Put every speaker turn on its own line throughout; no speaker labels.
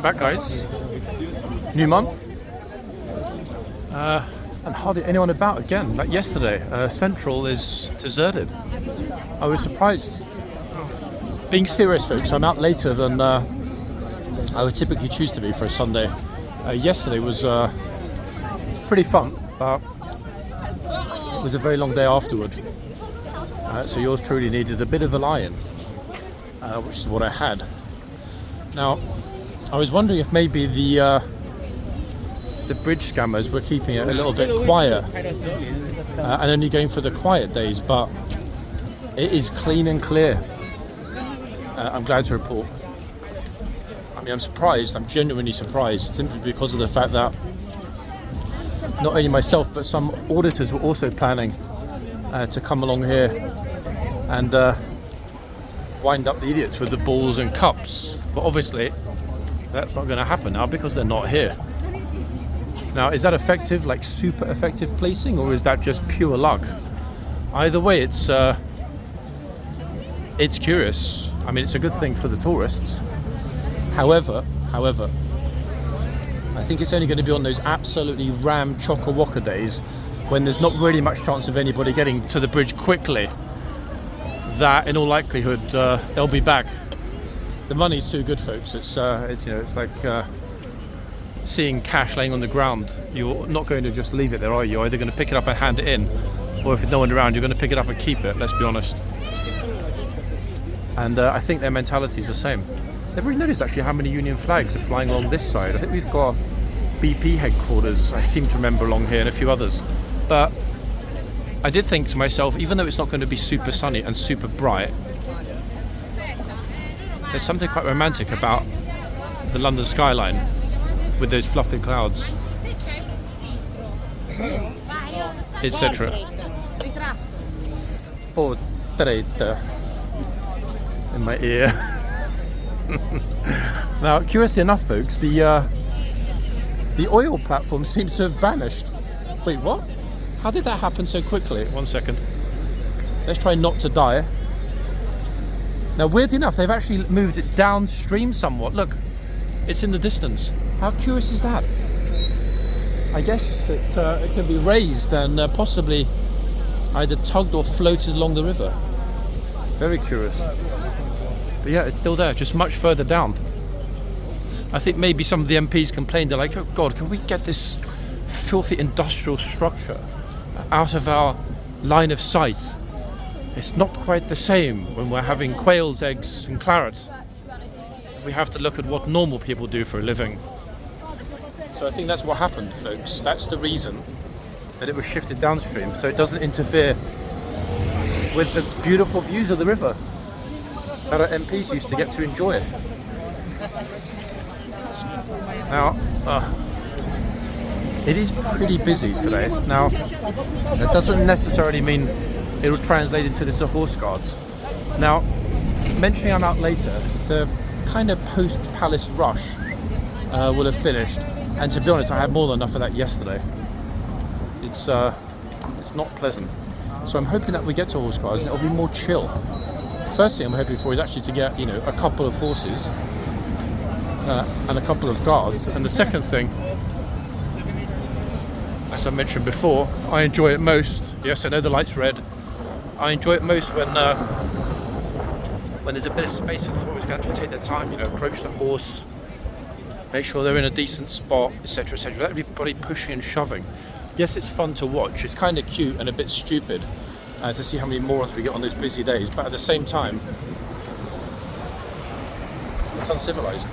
welcome back, guys. New month, and hardly anyone about again. Like yesterday, Central is deserted. I was surprised. Being serious, folks, I'm out later than I would typically choose to be for a Sunday. Yesterday was pretty fun, but it was a very long day afterward. So yours truly needed a bit of a lie-in, which is what I had. Now, I was wondering if maybe the bridge scammers were keeping it a little bit quiet and only going for the quiet days, but it is clean and clear. I'm glad to report. I mean, I'm surprised, I'm genuinely surprised, simply because of the fact that not only myself, but some auditors were also planning to come along here and wind up the idiots with the balls and cups. But obviously, that's not going to happen now because they're not here. Now, is that effective, like super effective policing, or is that just pure luck? Either way, it's curious. I mean, it's a good thing for the tourists. However, I think it's only going to be on those absolutely ram chock-a-wocka days when there's not really much chance of anybody getting to the bridge quickly, that in all likelihood they'll be back. The money's too good, folks. It's like seeing cash laying on the ground. You're not going to just leave it there, are you? You're either going to pick it up and hand it in, or if there's no one around, you're going to pick it up and keep it. Let's be honest. And I think their mentality is the same. Never really noticed actually how many Union flags are flying along this side. I think we've got BP headquarters, I seem to remember, along here, and a few others. But I did think to myself, even though it's not going to be super sunny and super bright, there's something quite romantic about the London skyline with those fluffy clouds, etc. Portrait in my ear. Now, curiously enough, folks, the oil platform seems to have vanished. Wait, what? How did that happen so quickly? 1 second. Let's try not to die. Now, weirdly enough, they've actually moved it downstream somewhat. Look, it's in the distance. How curious is that? I guess it can be raised and possibly either tugged or floated along the river. Very curious. But yeah, it's still there, just much further down. I think maybe some of the MPs complained. They're like, oh God, can we get this filthy industrial structure out of our line of sight? It's not quite the same when we're having quail's eggs and claret. We have to look at what normal people do for a living. So I think that's what happened, folks. That's the reason that it was shifted downstream, so it doesn't interfere with the beautiful views of the river that our MPs used to get to enjoy. Now, it is pretty busy today. Now, that doesn't necessarily mean it will translate into the horse guards. Now, mentioning I'm out later, the kind of post-palace rush will have finished. And to be honest, I had more than enough of that yesterday. It's not pleasant. So I'm hoping that we get to horse guards and it'll be more chill. First thing I'm hoping for is actually to get, a couple of horses and a couple of guards. And the second thing, as I mentioned before, I enjoy it most. Yes, I know the light's red. I enjoy it most when there's a bit of space and the horse can actually take their time, approach the horse, make sure they're in a decent spot, etc., etc. Without everybody pushing and shoving. Yes, it's fun to watch. It's kind of cute and a bit stupid to see how many morons we get on those busy days, but at the same time, it's uncivilized.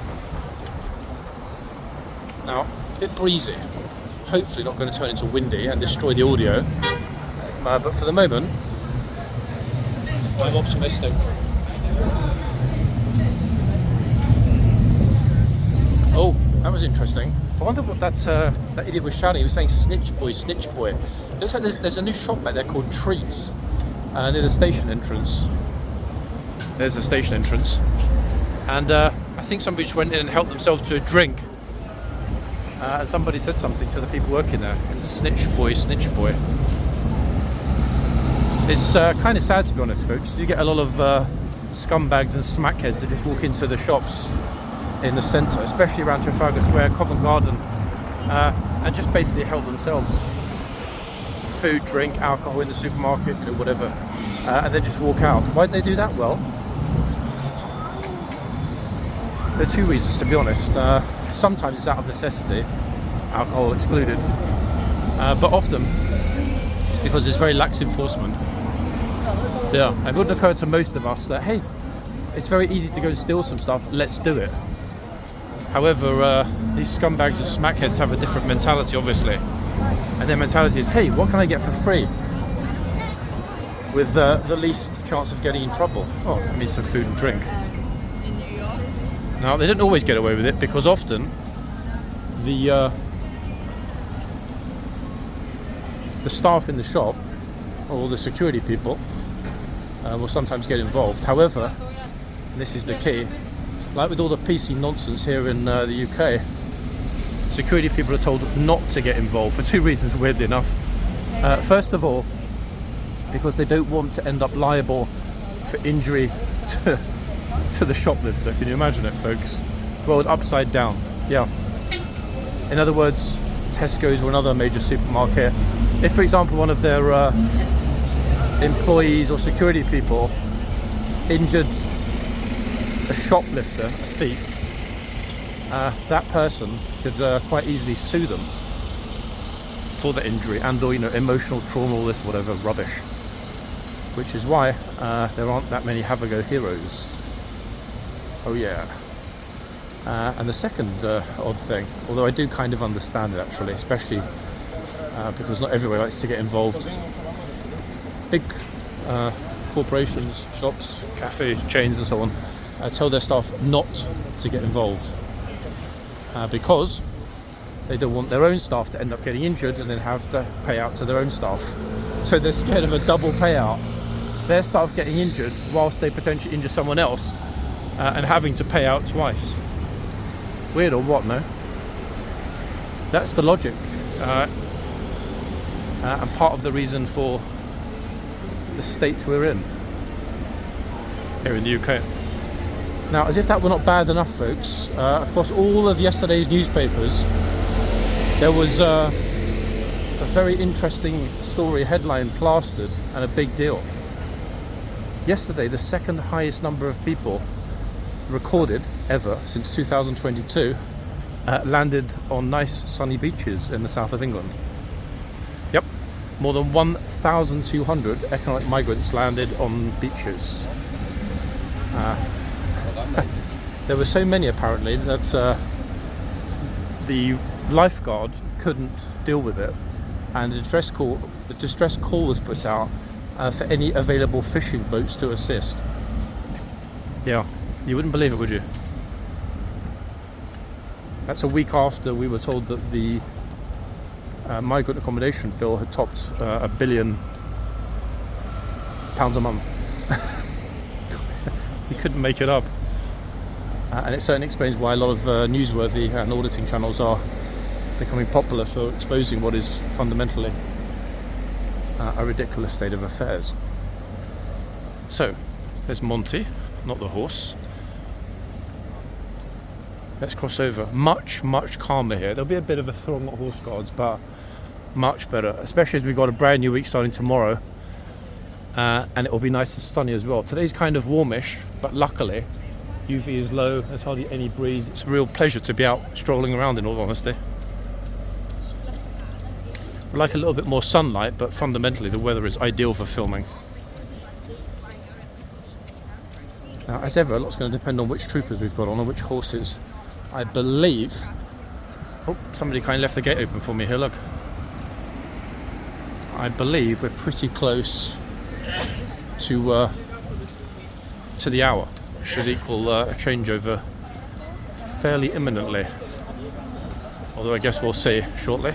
Now, a bit breezy. Hopefully not going to turn into windy and destroy the audio, but for the moment, I'm optimistic. Oh, that was interesting. I wonder what that idiot was shouting. He was saying snitch boy, snitch boy. It looks like there's a new shop back there called Thwarts near the station entrance. There's the station entrance. And I think somebody just went in and helped themselves to a drink. And somebody said something to the people working there. Snitch boy, snitch boy. It's kind of sad, to be honest, folks. You get a lot of scumbags and smackheads that just walk into the shops in the centre, especially around Trafalgar Square, Covent Garden, and just basically help themselves. Food, drink, alcohol in the supermarket, whatever, and then just walk out. Why did they do that? Well, there are two reasons, to be honest. Sometimes it's out of necessity, alcohol excluded, but often it's because there's very lax enforcement. Yeah, and it wouldn't occur to most of us that, hey, it's very easy to go and steal some stuff, let's do it. However, these scumbags and smackheads have a different mentality, obviously. And their mentality is, hey, what can I get for free? With the least chance of getting in trouble. Oh, I mean some food and drink. Now, they don't always get away with it, because often the staff in the shop, or the security people, will sometimes get involved. However, and this is the key, like with all the PC nonsense here in the UK, security people are told not to get involved for two reasons, weirdly enough. First of all, because they don't want to end up liable for injury to the shoplifter. Can you imagine it, folks? World upside down. Yeah. In other words, Tesco's or another major supermarket, if, for example, one of their employees or security people injured a shoplifter, a thief, that person could quite easily sue them for the injury and or emotional trauma, all this whatever rubbish. Which is why there aren't that many have-a-go heroes. Oh yeah. And the second odd thing, although I do kind of understand it actually, especially because not everybody likes to get involved. Big corporations, shops, cafe chains and so on tell their staff not to get involved because they don't want their own staff to end up getting injured and then have to pay out to their own staff. So they're scared of a double payout. Their staff getting injured whilst they potentially injure someone else and having to pay out twice. Weird or what, no? That's the logic. And part of the reason for the state we're in here in the UK. Now, as if that were not bad enough, folks, across all of yesterday's newspapers, there was a very interesting story headline plastered and a big deal. Yesterday, the second highest number of people recorded ever since 2022 landed on nice sunny beaches in the south of England. Yep, more than 1,200 economic migrants landed on beaches. There were so many apparently that the lifeguard couldn't deal with it, and a distress call was put out for any available fishing boats to assist. Yeah, you wouldn't believe it, would you? That's a week after we were told that the migrant accommodation bill had topped £1 billion a month. You couldn't make it up. And it certainly explains why a lot of newsworthy and auditing channels are becoming popular for exposing what is fundamentally a ridiculous state of affairs. So, there's Monty, not the horse. Let's cross over. Much calmer here. There'll be a bit of a throng at Horse Guards, but much better, especially as we've got a brand new week starting tomorrow, and it will be nice and sunny as well. Today's kind of warmish, but luckily UV is low, there's hardly any breeze. It's a real pleasure to be out strolling around, in all honesty. We like a little bit more sunlight, but fundamentally the weather is ideal for filming. Now, as ever, a lot's going to depend on which troopers we've got on and which horses. I believe... Oh, somebody kindly left the gate open for me here, look. I believe we're pretty close to the hour, which should equal a changeover fairly imminently. Although I guess we'll see shortly.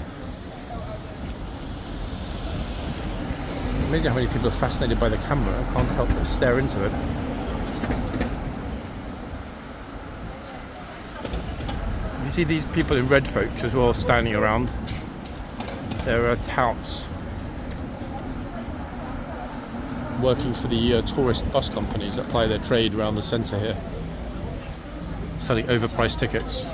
It's amazing how many people are fascinated by the camera. I can't help but stare into it. You see these people in red, folks, as well, standing around. They're touts working for the tourist bus companies that ply their trade around the centre here. selling overpriced tickets.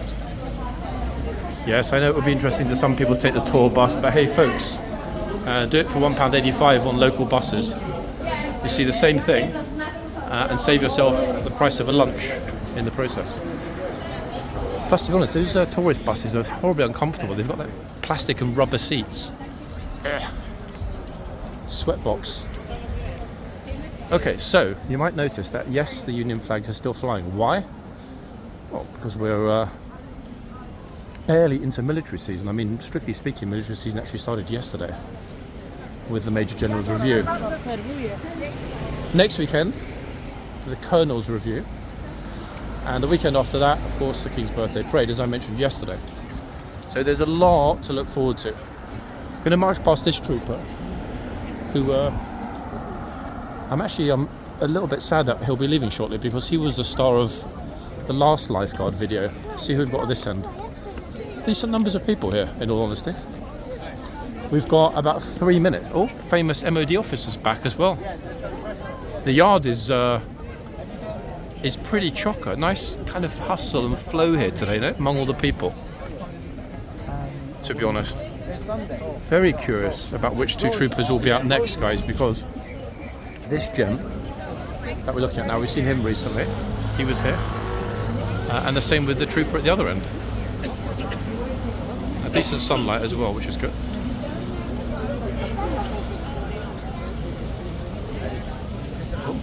Yes, I know it would be interesting to some people to take the tour bus, but hey folks, do it for £1.85 on local buses. You see the same thing and save yourself the price of a lunch in the process. Plus, to be honest, those tourist buses are horribly uncomfortable. They've got like plastic and rubber seats. Sweatbox. Okay, so you might notice that yes, the Union flags are still flying. Why? Well, because we're barely into military season. I mean, strictly speaking, military season actually started yesterday with the Major General's review. Next weekend, the Colonel's review. And the weekend after that, of course, the King's birthday parade, as I mentioned yesterday. So there's a lot to look forward to. I'm going to march past this trooper, who I'm a little bit sad that he'll be leaving shortly, because he was the star of the last lifeguard video. See who we've got at this end. Decent numbers of people here, in all honesty. We've got about 3 minutes. Oh, famous MOD officer's back as well. The yard is pretty chocker. Nice kind of hustle and flow here today, no? Among all the people. To be honest. Very curious about which two troopers will be out next, guys, because this gent that we're looking at now, we've seen him recently. He was here. And the same with the trooper at the other end. A decent sunlight as well, which is good.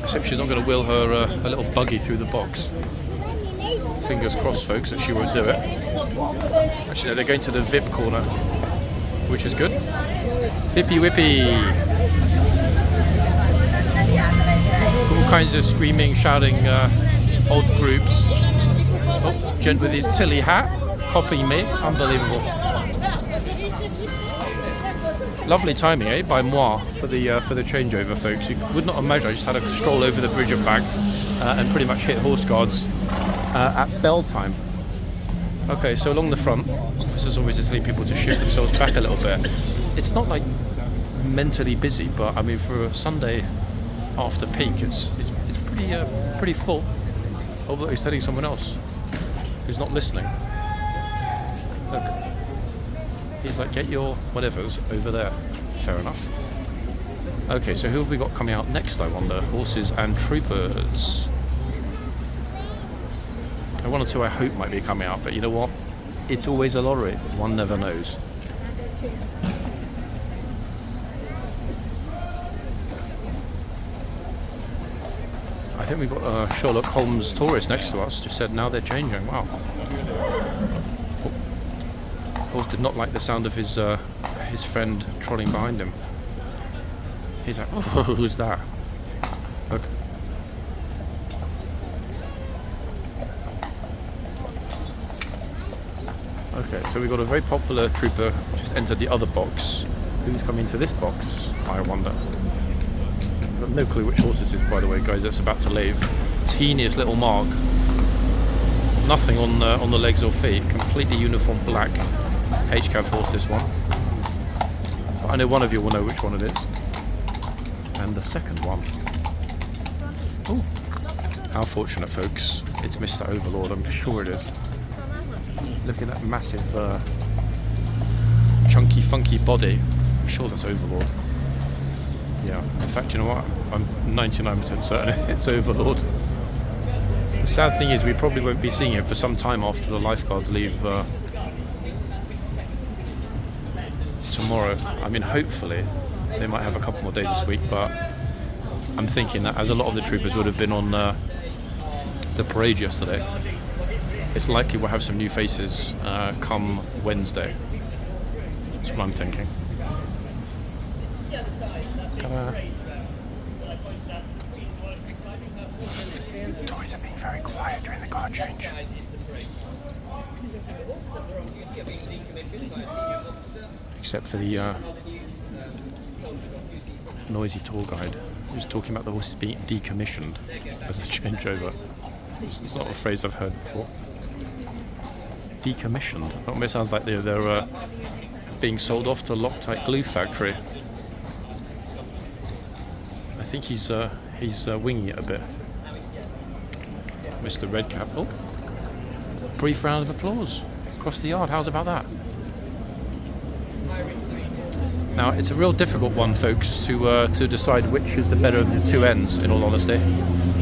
Except she's not going to wheel her little buggy through the box. Fingers crossed, folks, that she won't do it. Actually, no, they're going to the VIP corner, which is good. Vippy whippy. All kinds of screaming, shouting, old groups. Oh, gent with his Tilly hat, copying me. Unbelievable. Lovely timing, eh, by moi for the changeover, folks. You would not imagine. I just had a stroll over the bridge and back, and pretty much hit horse guards at bell time. Okay, so along the front, officers obviously telling people to shift themselves back a little bit. It's not like mentally busy, but I mean for a Sunday after peak, it's pretty full. Although he's telling someone else who's not listening. Look. He's like, get your whatevers over there. Fair enough. Okay, so who have we got coming out next, I wonder? Horses and troopers. And one or two I hope might be coming out, but you know what? It's always a lottery. One never knows. I think we've got Sherlock Holmes tourist next to us. Just said now they're changing. Wow. Of course, did not like the sound of his friend trotting behind him. He's like, oh, who's that? Look. Okay, so we've got a very popular trooper just entered the other box. Who's coming into this box, I wonder? I've got no clue which horse this is, by the way, guys. That's about to leave. Teeniest little mark. Nothing on the legs or feet. Completely uniform black. HCAV horse, this one. But I know one of you will know which one it is. And the second one. Oh, how fortunate, folks. It's Mr. Overlord, I'm sure it is. Look at that massive, chunky, funky body. I'm sure that's Overlord. Yeah, in fact, you know what? I'm 99% certain it's Overlord. The sad thing is we probably won't be seeing him for some time after the lifeguards leave tomorrow. I mean, hopefully they might have a couple more days this week, but I'm thinking that as a lot of the troopers would have been on the parade yesterday, it's likely we'll have some new faces come Wednesday. That's what I'm thinking. Toys are being very quiet during the guard change. Except for the noisy tour guide who's talking about the horses being decommissioned as the changeover. It's not a phrase I've heard before. Decommissioned. It almost sounds like they're being sold off to Loctite glue factory. I think he's winging it a bit. Mr. Redcap. Oh, brief round of applause across the yard. How's about that? Now, it's a real difficult one, folks, to decide which is the better of the two ends, in all honesty.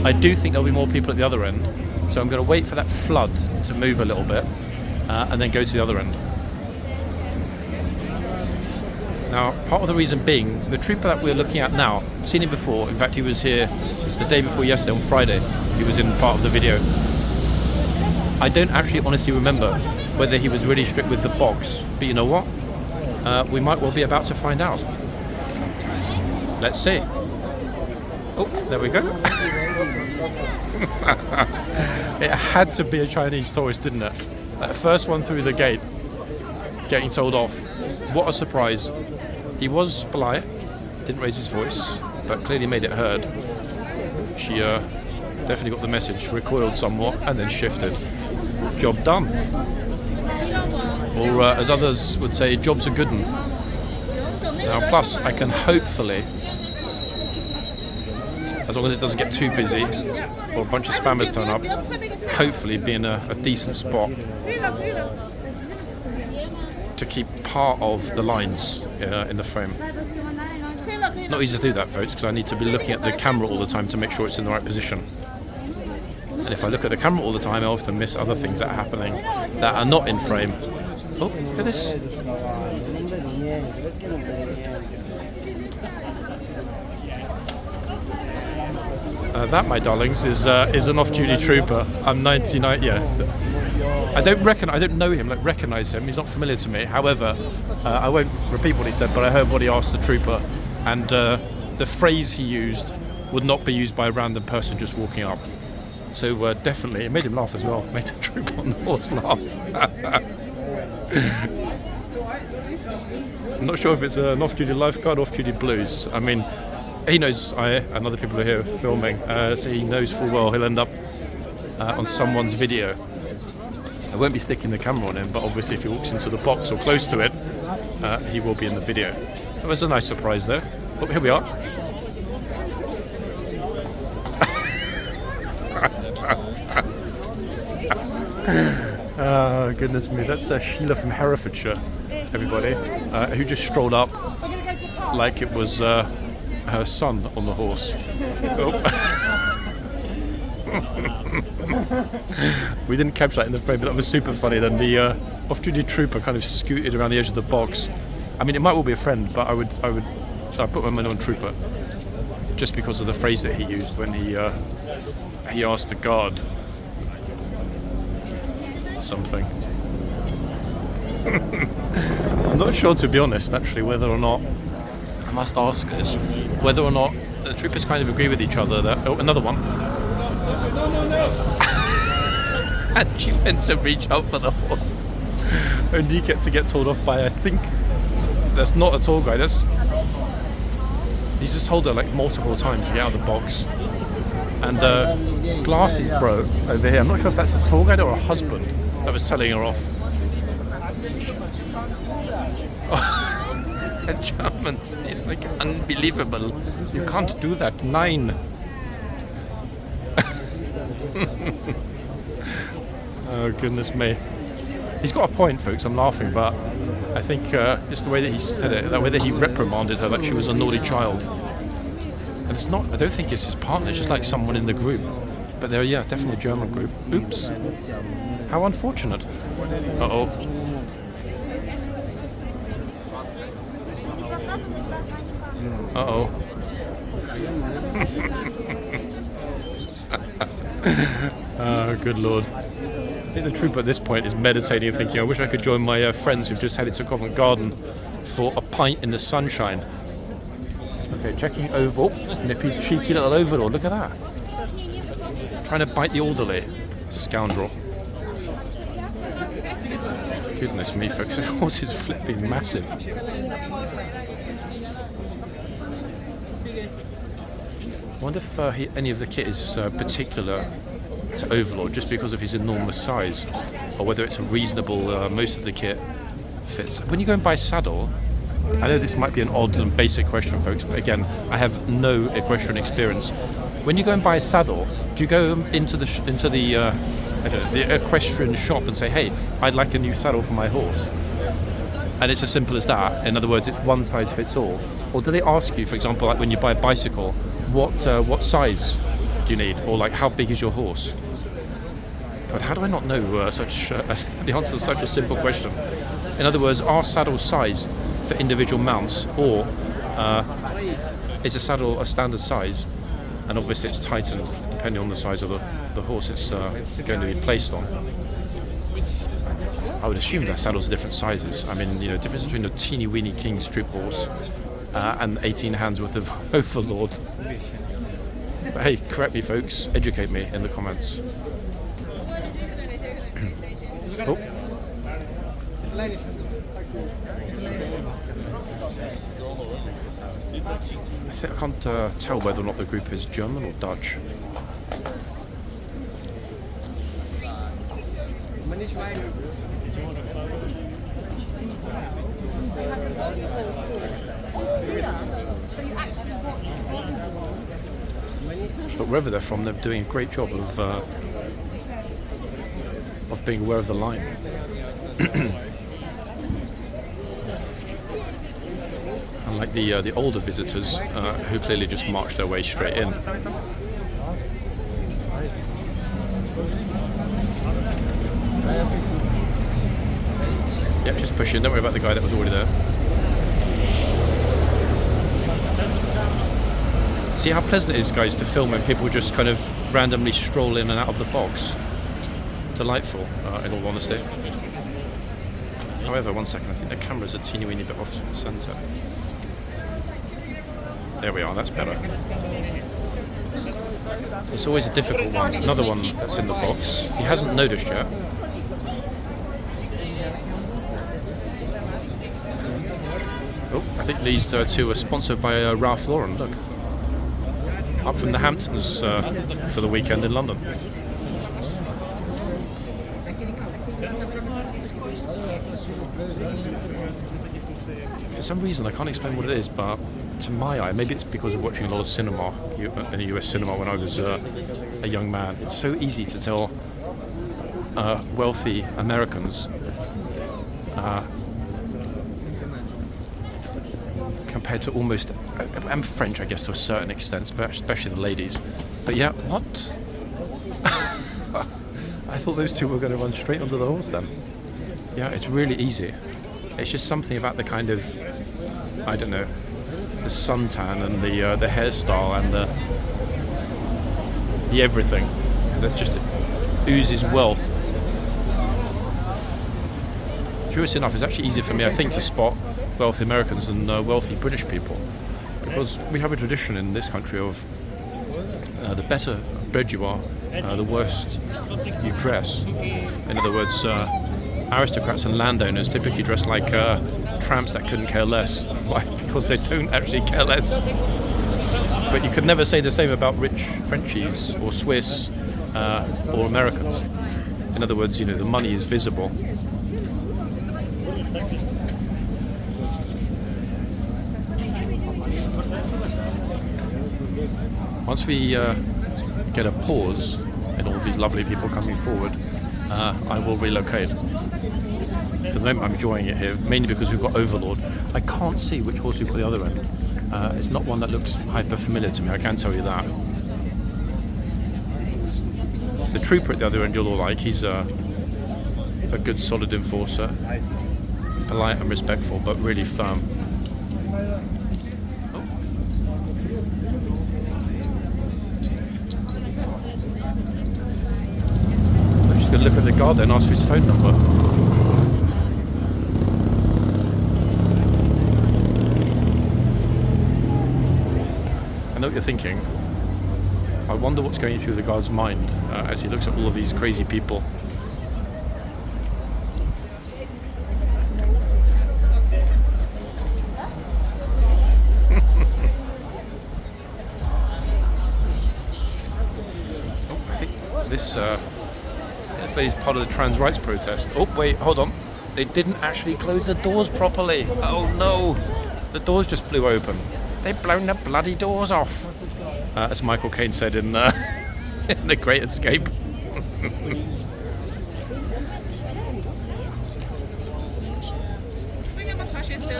I do think there'll be more people at the other end, so I'm going to wait for that flood to move a little bit and then go to the other end. Now, part of the reason being, the trooper that we're looking at now, I've seen him before. In fact, he was here the day before yesterday, on Friday. He was in part of the video. I don't actually honestly remember whether he was really strict with the box, but you know what? We might well be about to find out. Let's see. Oh, there we go. It had to be a Chinese tourist, didn't it? That first one through the gate, getting told off. What a surprise. He was polite, didn't raise his voice, but clearly made it heard. She definitely got the message, recoiled somewhat, and then shifted. Job done. Or as others would say, job's a good one. Now, plus, I can hopefully, as long as it doesn't get too busy, or a bunch of spammers turn up, hopefully be in a decent spot to keep part of the lines in the frame. Not easy to do that, folks, because I need to be looking at the camera all the time to make sure it's in the right position. And if I look at the camera all the time, I often miss other things that are happening that are not in frame. Oh, look at this. That, my darlings, is an off-duty trooper. I'm 99. Yeah, I don't know him. Like, recognise him. He's not familiar to me. However, I won't repeat what he said, but I heard what he asked the trooper, and the phrase he used would not be used by a random person just walking up. So definitely, it made him laugh as well. Made the trooper on the horse laugh. I'm not sure if it's an off-duty lifeguard or off-duty blues. I mean, he knows and other people are here filming, so he knows full well he'll end up on someone's video. I won't be sticking the camera on him, but obviously if he walks into the box or close to it, he will be in the video. That was a nice surprise though. Oh, here we are. Oh, goodness me, that's Sheila from Herefordshire, everybody, who just strolled up like it was her son on the horse. Oh. We didn't capture that in the frame, but that was super funny. Then the off-duty trooper kind of scooted around the edge of the box. I mean, it might well be a friend, but I put my money on trooper just because of the phrase that he used when he asked the guard something. I'm not sure, to be honest, actually, whether or not I must ask this, whether or not the troopers kind of agree with each other that. Oh, another one. And she went to reach out for the horse. Only get told off by, I think, that's not a tour guide. He's just told her like multiple times to get out of the box. And glasses broke over here. I'm not sure if that's a tour guide or a husband that was telling her off. A German, it's like unbelievable. You can't do that. 9. Oh, goodness me. He's got a point, folks. I'm laughing, but I think it's the way that he said it, that way that he reprimanded her like she was a naughty child. And it's not, I don't think it's his partner, it's just like someone in the group. But they're, yeah, definitely a German group. Oops. How unfortunate. Uh-oh. Uh-oh. Oh, good lord. I think the trooper at this point is meditating and thinking, I wish I could join my friends who've just headed to Covent Garden for a pint in the sunshine. Okay, checking oval. Nippy, cheeky little overall. Look at that. Trying to bite the orderly. Scoundrel. Goodness me, folks. The horse is flipping massive. I wonder if any of the kit is particular to Overlord just because of his enormous size, or whether it's a reasonable, most of the kit fits. When you go and buy a saddle, I know this might be an odd and basic question, folks, but again, I have no equestrian experience. When you go and buy a saddle, do you go into the I don't know, the equestrian shop and say, hey, I'd like a new saddle for my horse. And it's as simple as that. In other words, it's one size fits all. Or do they ask you, for example, like when you buy a bicycle, what size do you need? Or like, how big is your horse? God, how do I not know the answer to such a simple question? In other words, are saddles sized for individual mounts, or is a saddle a standard size? And obviously it's tightened depending on the size of the horse it's going to be placed on. I would assume that saddles are different sizes. I mean, difference between a teeny weeny King's Troop horse and 18 hands worth of Overlord. But hey, correct me, folks. Educate me in the comments. Oh. I can't tell whether or not the group is German or Dutch. But wherever they're from, they're doing a great job of being aware of the line. Unlike the older visitors who clearly just marched their way straight in. Yep, just push in. Don't worry about the guy that was already there. See how pleasant it is, guys, to film when people just kind of randomly stroll in and out of the box. Delightful, in all honesty. However, one second, I think the camera's a teeny weeny bit off centre. There we are, that's better. It's always a difficult one. Another one that's in the box. He hasn't noticed yet. Oh, I think these two are sponsored by Ralph Lauren, look. Up from the Hamptons for the weekend in London. For some reason, I can't explain what it is, but to my eye, maybe it's because of watching a lot of cinema, in the US cinema when I was a young man. It's so easy to tell wealthy Americans compared to almost, and French, I guess, to a certain extent, but especially the ladies. But yeah, what? I thought those two were going to run straight onto the horse then. Yeah, it's really easy. It's just something about the kind of, I don't know, the suntan and the hairstyle and the everything that just oozes wealth. Curious enough, it's actually easier for me, I think, to spot wealthy Americans than wealthy British people, because we have a tradition in this country of the better bred you are, the worse you dress. In other words, aristocrats and landowners typically dress like tramps that couldn't care less. Why? Because they don't actually care less. But you could never say the same about rich Frenchies or Swiss or Americans. In other words, the money is visible. Once we get a pause in all of these lovely people coming forward, I will relocate. For the moment I'm enjoying it here, mainly because we've got Overlord. I can't see which horse we put the other end. It's not one that looks hyper familiar to me, I can tell you that. The trooper at the other end you'll all like. He's a good solid enforcer, polite and respectful, but really firm. I'm just going to look at the guard there and ask for his phone number. I know what you're thinking. I wonder what's going through the guard's mind as he looks at all of these crazy people. I think this lady's part of the trans rights protest. Oh wait, hold on. They didn't actually close the doors properly. Oh no, the doors just blew open. They've blown the bloody doors off. As Michael Caine said in The Great Escape.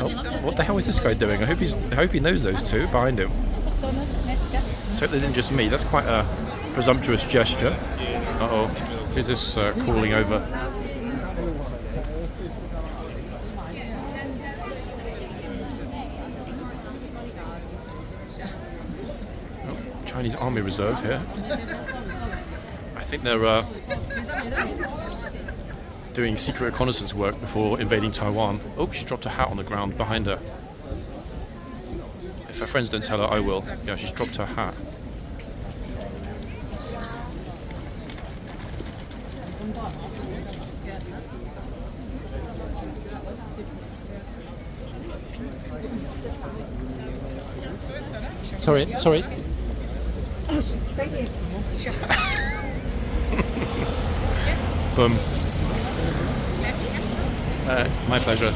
Oh, what the hell is this guy doing? I hope he knows those two behind him. Let's hope they didn't just me. That's quite a presumptuous gesture. Uh-oh. Who's this calling over? Oh, Chinese Army Reserve here. I think they're doing secret reconnaissance work before invading Taiwan. Oh, she dropped a hat on the ground behind her. If her friends don't tell her, I will. Yeah, she's dropped her hat. Sorry. Boom. My pleasure.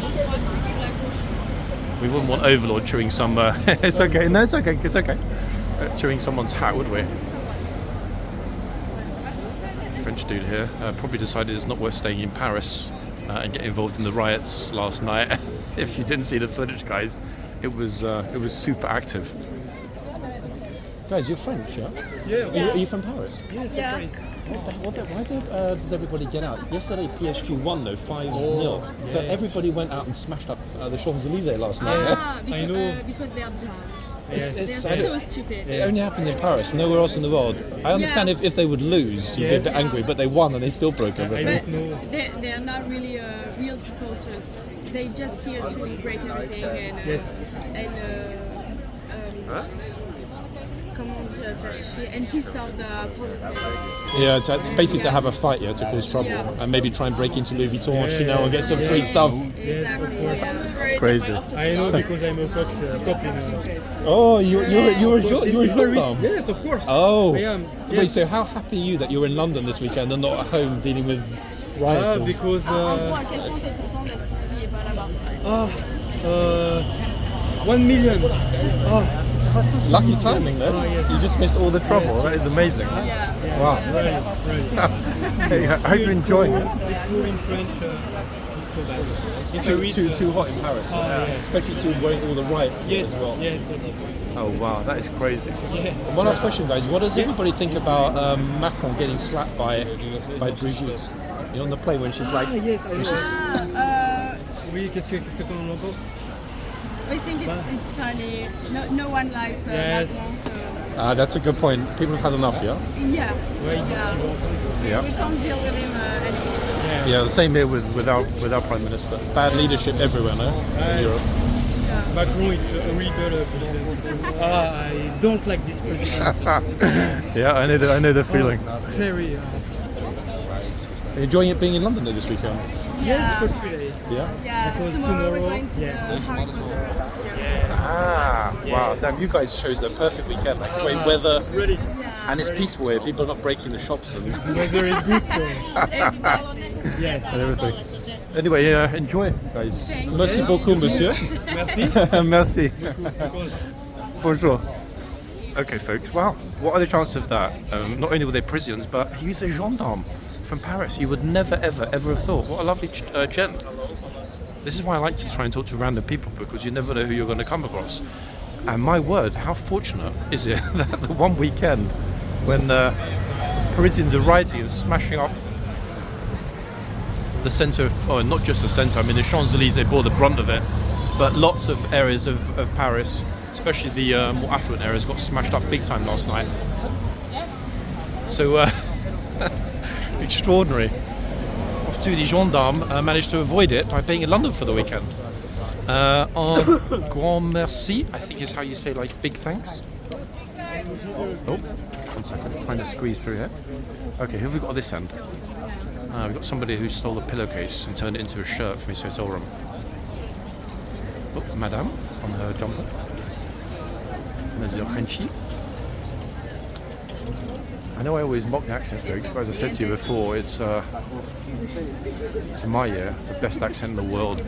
We wouldn't want Overlord chewing some... it's okay. No, it's okay. It's okay. Chewing someone's hat, would we? French dude here probably decided it's not worth staying in Paris and get involved in the riots last night. If you didn't see the footage, guys, it was super active. Guys, you're French, yeah?
Yeah.
Are you from Paris?
Yeah, from Paris.
Why does everybody get out? Yesterday PSG won though, 5-0. But everybody went out and smashed up the Champs-Elysees last night.
I know.
Because they are dumb.
It's
They're so stupid.
It only happened in Paris, nowhere else in the world. I understand if they would lose, you'd be a bit angry, but they won and they still broke everything.
I don't know.
They are not really real supporters. They just here to break everything and pissed off the police.
Yeah, it's basically to have a fight, to cause trouble, and maybe try and break into Louis Vuitton, Chanel, and get some free stuff.
Yes, of course.
Crazy.
I know because I'm a cop in.
Oh, you're a gendarme.
Yes, of course.
Oh,
I am.
Wait,
Yes.
so how happy are you that you're in London this weekend and not at home dealing with rioters?
Because 1 million.
Lucky timing, though.
yes.
You just missed all the trouble. That is amazing. Wow.
Right.
Hey, I hope you're enjoying it.
It's cool in French. It's so bad. In Paris,
Too hot in Paris. Especially too wearing all the right.
Yes, yes, that's it.
Oh wow, that is crazy.
Yeah.
One last question, guys. What does everybody think about Macron getting slapped by Brigitte? You know, on the plane when she's like...
Yes, I know.
when she's-
Oui, qu'est-ce que t'en en penses?
I think it's funny. No one likes
Yes.
Macron, so
that's a good point. People have had enough, yeah?
yeah.
Ouais, ils disent qu'ils vont entendre.
Yeah.
We can't deal with him anymore.
Yeah, the same here with our Prime Minister. Bad leadership everywhere, no? In Europe.
Macron, it's a horrible president. I don't like this president.
Yeah, I know the feeling.
Very.
Are you enjoying it being in London this weekend?
Yes, for 3 days.
Yeah?
Yeah,
Because
tomorrow we're
tomorrow-
going to the Harry Potter.
Wow, damn, you guys chose the perfect weekend. Like great weather,
Ready.
and it's peaceful here. People are not breaking the shops and
The weather is good, so yeah.
everything. Anyway, enjoy, guys.
Thank you.
Merci beaucoup, monsieur.
Merci.
Merci.
Because
Bonjour. Okay, folks. Wow, what are the chances of that? Not only were they prisons, but he was a gendarme from Paris. You would never, ever have thought. What a lovely gent. This is why I like to try and talk to random people, because you never know who you're going to come across. And my word, how fortunate is it that the one weekend when Parisians are rioting and smashing up the centre of, not just the centre, I mean the Champs-Elysees bore the brunt of it, but lots of areas of Paris, especially the more affluent areas, got smashed up big time last night. So, extraordinary. Off to the gendarme managed to avoid it by being in London for the weekend. Un grand merci, I think is how you say like big thanks. Oh, 1 second, trying to squeeze through here. Okay, who have we got at this end? We've got somebody who stole a pillowcase and turned it into a shirt from his hotel room. Oh, Madame, on her jumper. Monsieur Henchi. I know I always mock the accent, folks, but as I said to you before, it's in my year, the best accent in the world.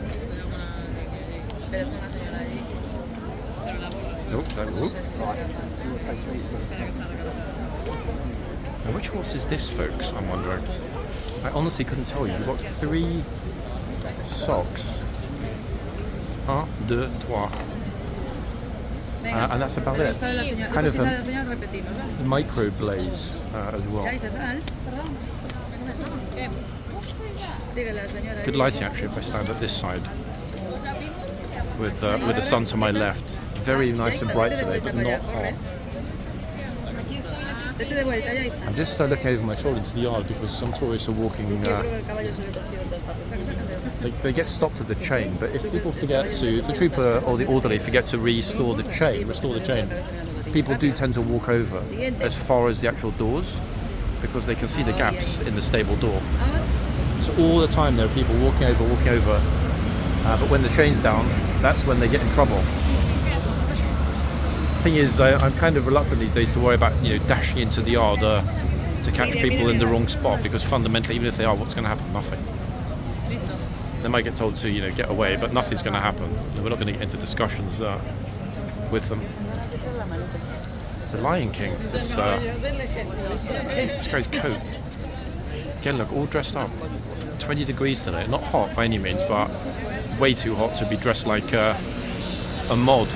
Now, which horse is this, folks? I'm wondering. I honestly couldn't tell you. You've got 3 socks. 1, 2, 3. And that's about it. Kind of a micro blaze as well. Good lighting actually if I stand at this side with the sun to my left. Very nice and bright today, but not hot. I'm just looking over my shoulder into the yard because some tourists are walking. They get stopped at the chain, but if people forget to, if the trooper or the orderly forget to restore the chain, people do tend to walk over as far as the actual doors because they can see the gaps in the stable door. So all the time there are people walking over. But when the chain's down, that's when they get in trouble. Thing is, I'm kind of reluctant these days to worry about dashing into the yard to catch people in the wrong spot because fundamentally, even if they are, what's going to happen? Nothing. They might get told to get away, but nothing's going to happen. We're not going to get into discussions with them. The Lion King. This guy's coat. Again, look, all dressed up. 20 degrees today. Not hot by any means, but way too hot to be dressed like a mod.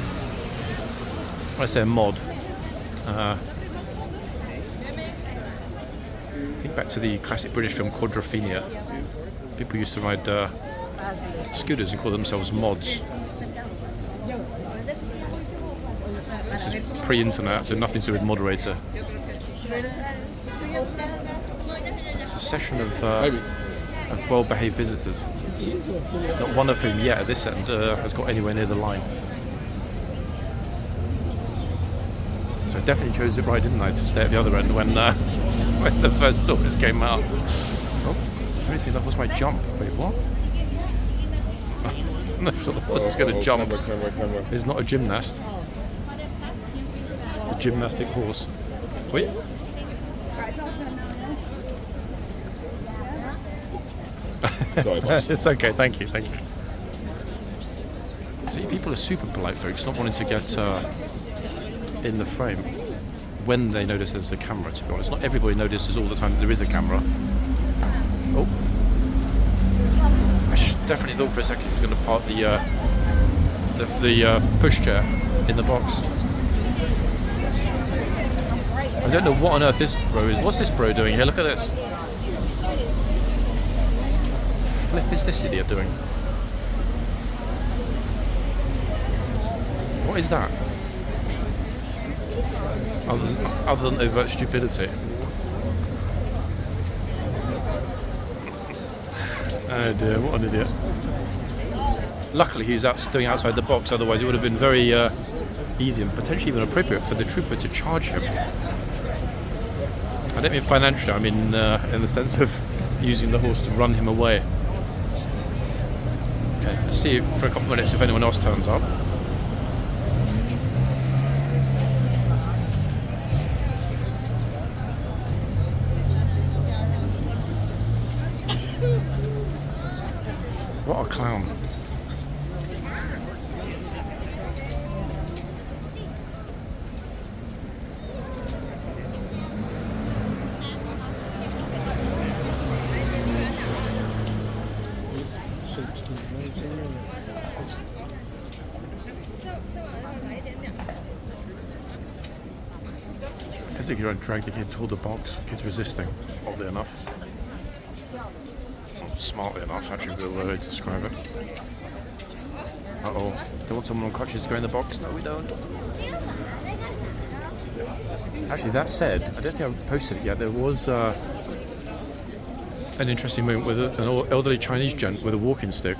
When I say a mod, think back to the classic British film Quadrophenia. People used to ride scooters and call themselves mods. This is pre-internet, so nothing to do with moderator. It's a session of well-behaved visitors, not one of whom yet at this end has got anywhere near the line. So I definitely chose it right, didn't I, to stay at the other end when the first tourist came out. Oh, seriously, that was my jump. Wait, what? I'm not sure the horse is going to jump. It's not a gymnast. A gymnastic horse. Wait.
Sorry,
it's okay, thank you. See, people are super polite, folks, not wanting to get in the frame when they notice there's a camera, to be honest. Not everybody notices all the time that there is a camera. Oh. I definitely thought for a second he was going to park the pushchair in the box. I don't know what on earth this bro is. What's this bro doing here? Look at this. Flip is this idiot doing? What is that? Other than overt stupidity. Oh dear, what an idiot. Luckily he's doing outside the box, otherwise it would have been very easy and potentially even appropriate for the trooper to charge him. I don't mean financially, I mean in the sense of using the horse to run him away. Okay, let's see for a couple of minutes if anyone else turns up. What a clown. Physically don't drag the kid toward the box. The kid's resisting, oddly enough. Smartly enough, actually, the way to describe it. Uh-oh. Do you want someone on crutches to go in the box? No, we don't. Actually, that said, I don't think I've posted it yet. There was an interesting moment with an elderly Chinese gent with a walking stick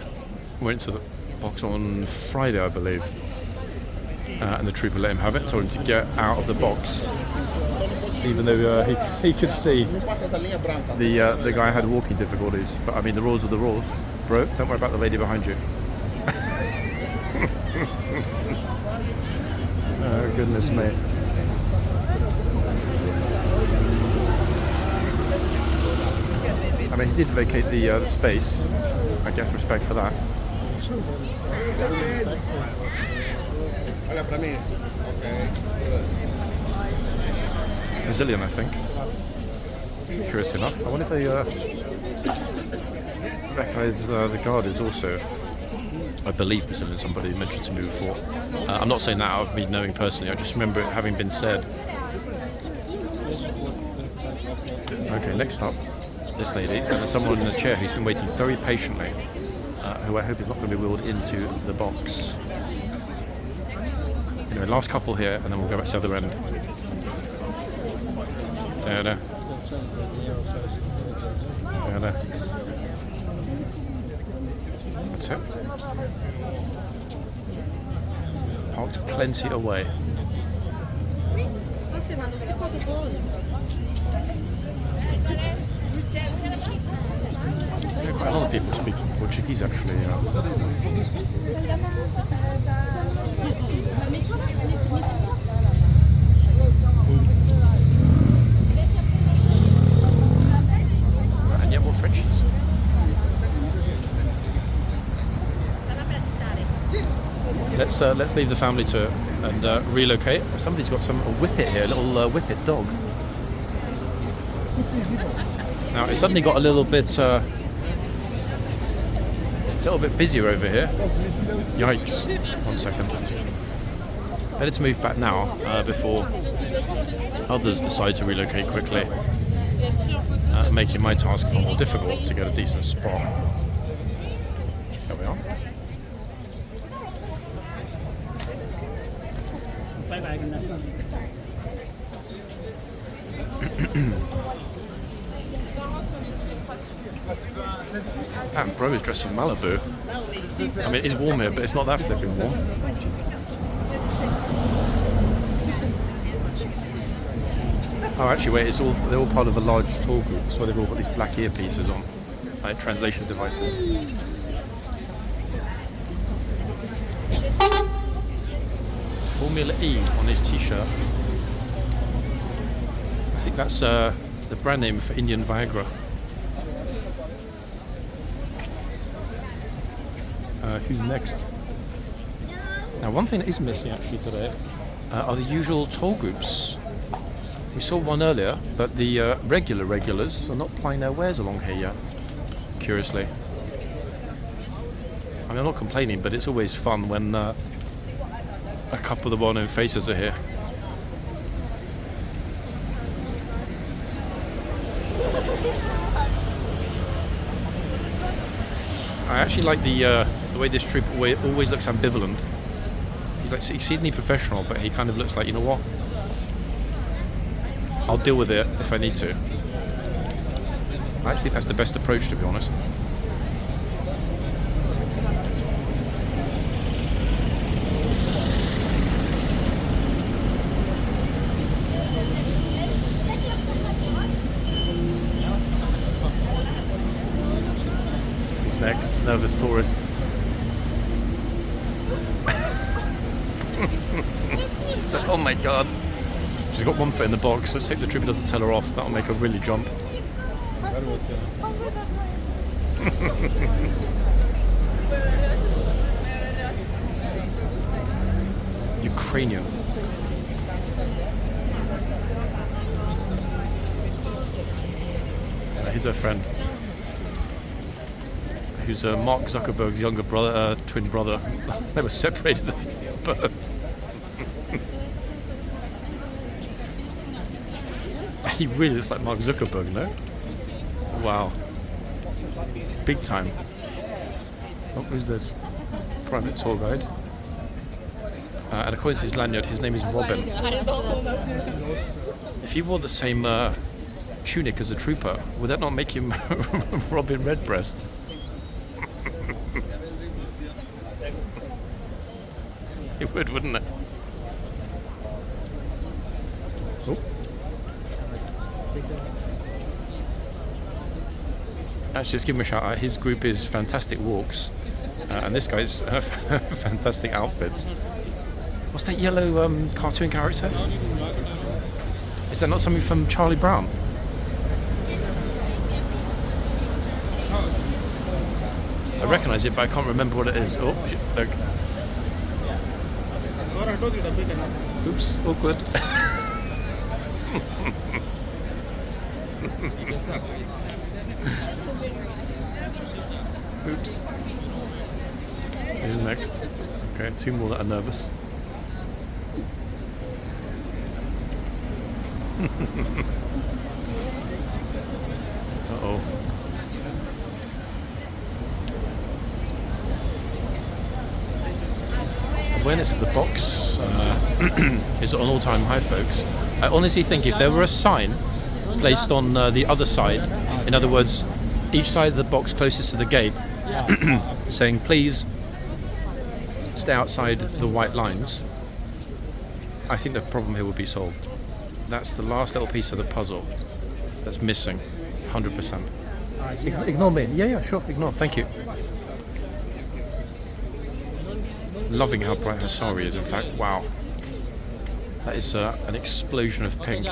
went to the box on Friday, I believe. And the trooper let him have it, told him to get out of the box. Even though he could see the guy had walking difficulties. But I mean, the rules are the rules. Bro, don't worry about the lady behind you. Oh, goodness me. I mean, he did vacate the space. I guess respect for that. Brazilian, I think. Curious enough. I wonder if they recognise the guard is also, I believe, Brazilian. Somebody mentioned to me before. I'm not saying that out of me knowing personally. I just remember it having been said. Okay, next up, this lady, and there's someone in a chair who's been waiting very patiently, who I hope is not going to be wheeled into the box. Anyway, last couple here, and then we'll go back to the other end. There. That's it. Parked plenty away. Yeah, quite a lot of people speaking Portuguese actually. And yet more Frenchies. Let's leave the family to and relocate. Somebody's got a whippet here, a little whippet dog. Now it suddenly got a little bit busier over here. Yikes! 1 second. Better to move back now before others decide to relocate quickly, making my task far more difficult to get a decent spot. There we are. That bro is dressed for Malibu. I mean, it's warm here, but it's not that flipping warm. Oh, actually, wait, they're all part of a large tour group, so they've all got these black earpieces on, like translation devices. Formula E on his t-shirt. I think that's the brand name for Indian Viagra. Who's next? Now, one thing that is missing actually today are the usual toll groups. We saw one earlier, but the regulars are not plying their wares along here yet, curiously. I mean, I'm not complaining, but it's always fun when a couple of the well-known faces are here. I actually like the way this troop always looks ambivalent. He's like exceedingly professional, but he kind of looks like, you know what? I'll deal with it if I need to. I actually think that's the best approach, to be honest. Who's next? Nervous tourist. She's like, oh my god. She's got one foot in the box. Let's hope the trooper doesn't tell her off. That'll make her really jump. Ukrainian. Here's her friend, who's Mark Zuckerberg's younger brother, twin brother. They were separated at birth. He really looks like Mark Zuckerberg, no? Wow. Big time. Oh, who's this? Private tour guide. And according to his lanyard, his name is Robin. If he wore the same tunic as a trooper, would that not make him Robin Redbreast? It would, wouldn't it? Oh. Actually, let's give him a shout out. His group is Fantastic Walks, and this guy's Fantastic Outfits. What's that yellow cartoon character? Is that not something from Charlie Brown? I recognise it, but I can't remember what it is. Oh, look. Oops, awkward. Oops. Who's next? Okay, 2 more that are nervous. Uh-oh. Awareness of the box is on all-time high, folks. I honestly think if there were a sign placed on the other side, in other words, each side of the box closest to the gate, saying please stay outside the white lines, I think the problem here would be solved. That's the last little piece of the puzzle that's missing, 100%. Ignore me. Yeah, sure, ignore. Thank you. Loving how bright her sari is, in fact. Wow. That is an explosion of pink.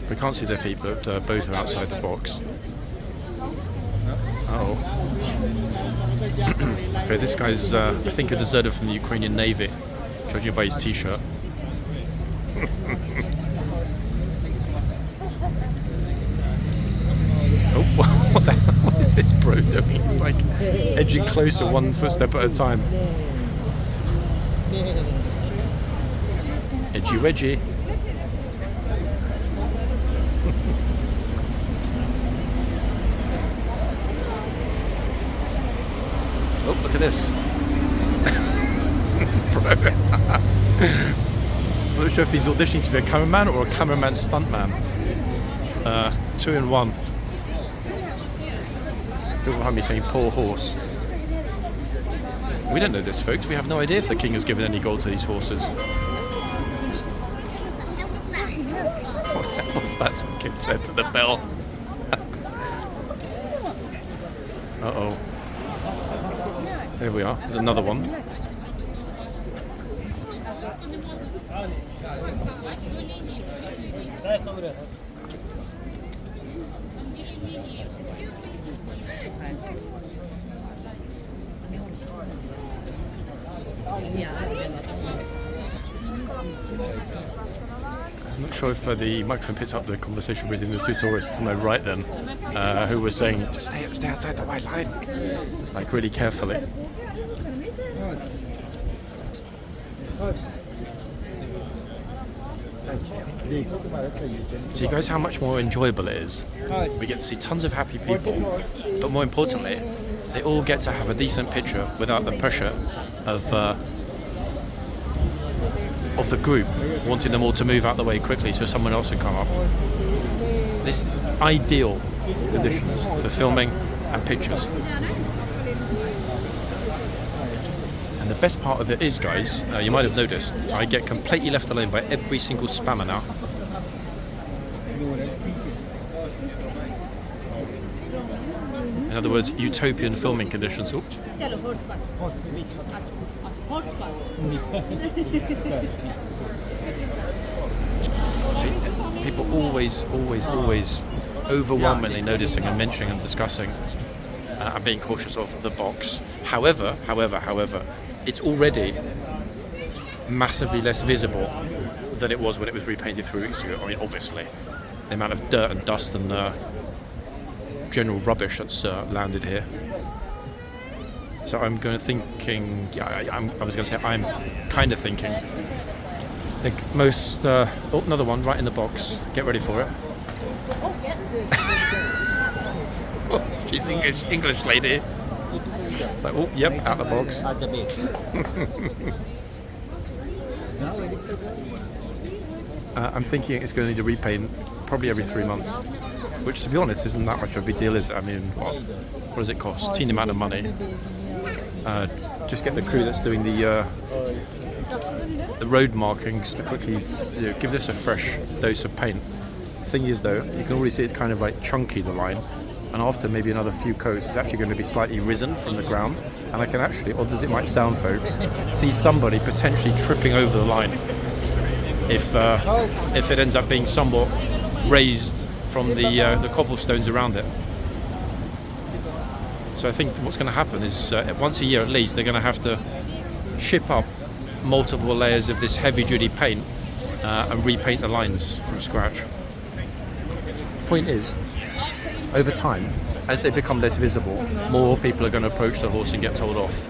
We can't see their feet, but both are outside the box. Uh-oh. Okay, this guy's, I think, a deserter from the Ukrainian Navy, judging by his t-shirt. Oh, what is this bro doing? He's like edging closer, 1 footstep at a time. Edgy wedgy. Oh, look at this. Bro. I'm not sure if he's auditioning to be a cameraman or a cameraman stuntman. 2 in 1. People behind me saying poor horse. We don't know this, folks. We have no idea if the king has given any gold to these horses. What's that some kid said to the bell? Uh-oh. There we are. There's another one. I'm not sure if the microphone picks up the conversation between the 2 tourists to my right then, who were saying, just stay outside the white line, like really carefully. See, guys, how much more enjoyable it is. We get to see tons of happy people, but more importantly, they all get to have a decent picture without the pressure of the group wanting them all to move out the way quickly so someone else can come up. This is ideal conditions for filming and pictures. And the best part of it is, guys, you might have noticed, I get completely left alone by every single spammer now. In other words, utopian filming conditions. Oops. See, people always overwhelmingly noticing and mentioning and discussing and being cautious of the box. However, it's already massively less visible than it was when it was repainted 3 weeks ago. I mean, obviously, the amount of dirt and dust and general rubbish that's landed here. So I'm kind of thinking, I'm kind of thinking the most, oh, another one right in the box. Get ready for it. Oh, she's English lady. It's like, oh, yep, out of the box. I'm thinking it's going to need a repaint probably every 3 months, which, to be honest, isn't that much of a big deal, is it? I mean, what does it cost? Teeny amount of money. Just get the crew that's doing the road markings to quickly give this a fresh dose of paint. The thing is, though, you can already see it's kind of like chunky, the line, and after maybe another few coats, it's actually going to be slightly risen from the ground, and I can actually, odd as it might sound, folks, see somebody potentially tripping over the line if it ends up being somewhat raised from the cobblestones around it. So I think what's going to happen is once a year at least they're going to have to ship up multiple layers of this heavy duty paint and repaint the lines from scratch. Point is, over time, as they become less visible, more people are going to approach the horse and get told off.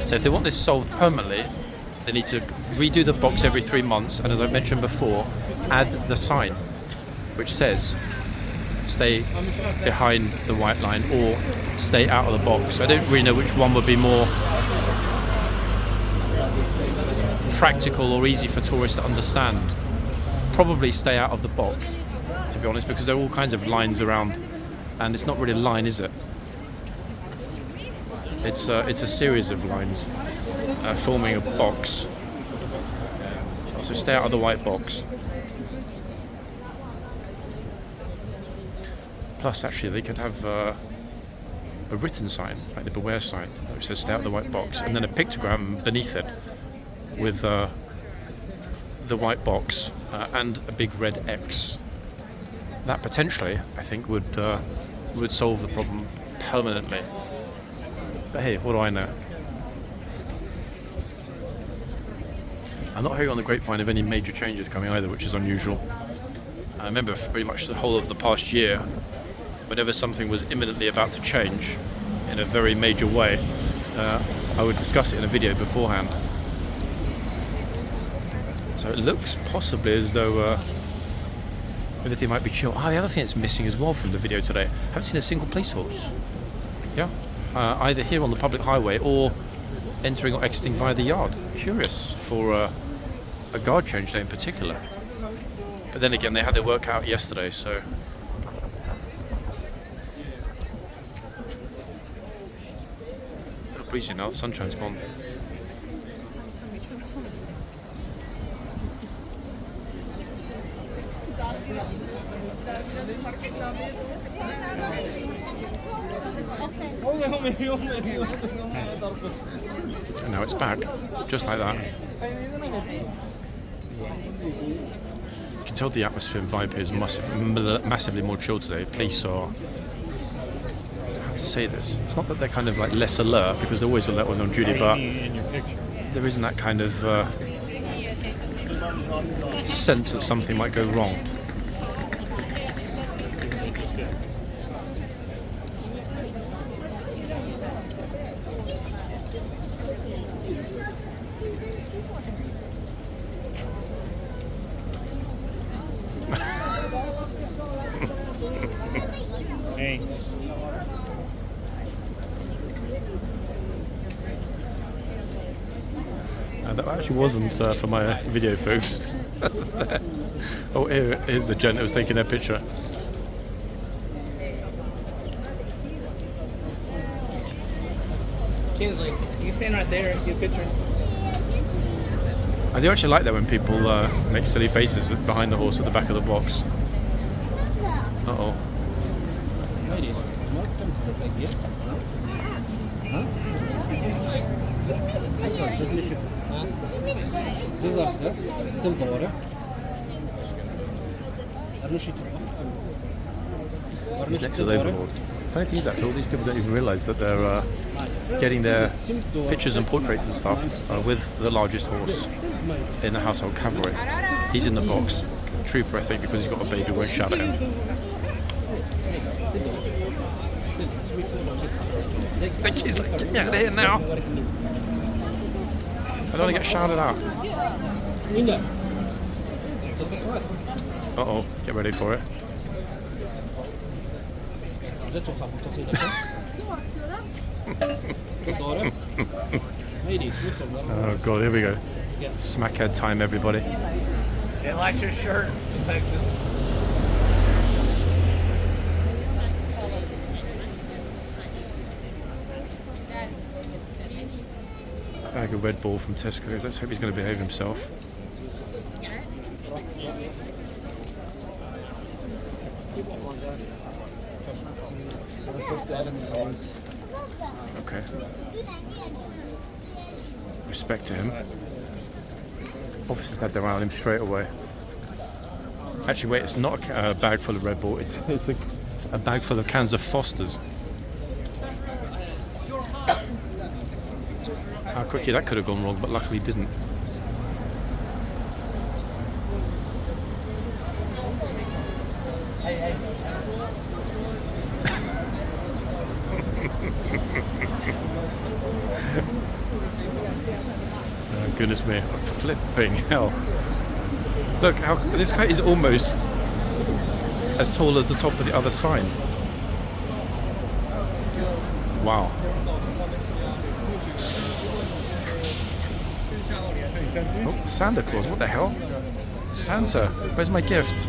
So if they want this solved permanently, they need to redo the box every 3 months, and as I mentioned before, add the sign which says stay behind the white line or stay out of the box. I don't really know which one would be more practical or easy for tourists to understand. Probably stay out of the box, to be honest, because there are all kinds of lines around, and it's not really a line, is it? It's a series of lines forming a box. So stay out of the white box. Plus, actually, they could have a written sign, like the beware sign, which says stay out of the white box, and then a pictogram beneath it with the white box and a big red X. That potentially, I think, would solve the problem permanently. But hey, what do I know? I'm not hearing on the grapevine of any major changes coming either, which is unusual. I remember for pretty much the whole of the past year, whenever something was imminently about to change in a very major way, I would discuss it in a video beforehand. So it looks possibly as though everything might be chill. The other thing that's missing as well from the video today, I haven't seen a single police horse. Yeah, either here on the public highway or entering or exiting via the yard. Curious for a guard change day in particular. But then again, they had their workout yesterday, so. A little breezy now, the sunshine's gone. And now it's back, just like that. You can tell the atmosphere and vibe here is massively more chilled today. Police are, I have to say this, it's not that they're kind of like less alert, because they're always alert when they're on duty, but there isn't that kind of sense that something might go wrong.
Hey.
That actually wasn't for my video, folks. Oh, here's the gent that was taking their picture.
Kingsley, you can stand right there and get a picture.
I do actually like that when people make silly faces behind the horse at the back of the box. Uh-oh.
Ladies, smoke them to sit like here. Zezarsız, tıl doğru.
Next to the overlord. Funny thing is, actually, all these people don't even realise that they're getting their pictures and portraits and stuff with the largest horse in the household cavalry. He's in the box. Trooper, I think, because he's got a baby, won't shout at him. He's like, get me out of here now. I don't want to get shouted at. Uh-oh, get ready for it. Oh god, here we go. Smackhead time, everybody.
It likes your shirt in Texas.
Bag of Red Bull from Tesco. Let's hope he's going to behave himself. Okay. Respect to him. Officers had their eye on him straight away. Actually, wait, it's not a bag full of Red Bull. It's a bag full of cans of Foster's. How quickly that could have gone wrong, but luckily didn't. goodness me. Flipping hell. Look, how this guy is almost as tall as the top of the other sign. Wow. Oh, Santa Claus, what the hell? Santa, where's my gift?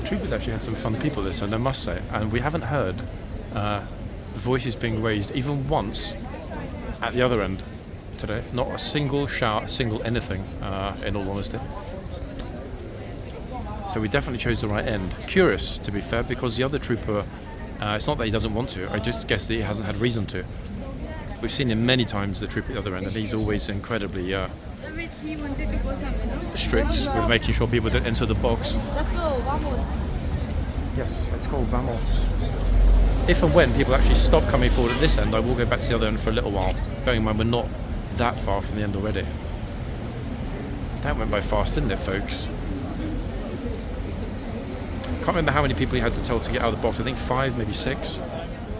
Troopers actually had some fun people this end, I must say, and we haven't heard voices being raised even once at the other end today. Not a single shout, single anything, in all honesty. So we definitely chose the right end. Curious, to be fair, because the other trooper, it's not that he doesn't want to, I just guess that he hasn't had reason to. We've seen him many times, the trooper at the other end, and he's always incredibly strict with making sure people don't enter the box.
Let's go, vamos.
Yes, let's go, vamos. If and when people actually stop coming forward at this end, I will go back to the other end for a little while. Bearing in mind we're not that far from the end already. That went by fast, didn't it, folks? Can't remember how many people you had to tell to get out of the box. I think 5, maybe 6.